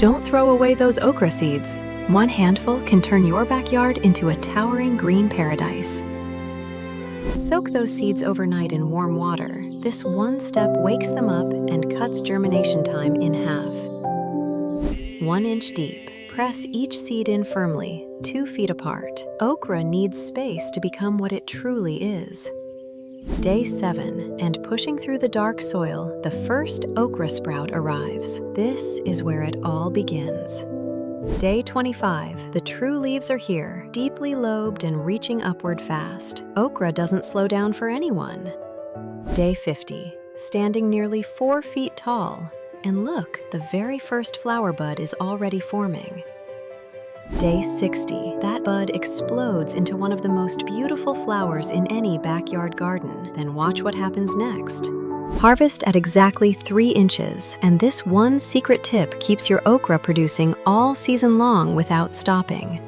Don't throw away those okra seeds. One handful can turn your backyard into a towering green paradise. Soak those seeds overnight in warm water. This one step wakes them up and cuts germination time in half. 1 inch deep. Press each seed in firmly, 2 feet apart. Okra needs space to become what it truly is. Day 7, and pushing through the dark soil, the first okra sprout arrives. This is where it all begins. Day 25, the true leaves are here, deeply lobed and reaching upward fast. Okra doesn't slow down for anyone. Day 50, standing nearly 4 feet tall. And look, the very first flower bud is already forming. Day 60, that bud explodes into one of the most beautiful flowers in any backyard garden. Then watch what happens next. Harvest at exactly 3 inches, and this one secret tip keeps your okra producing all season long without stopping.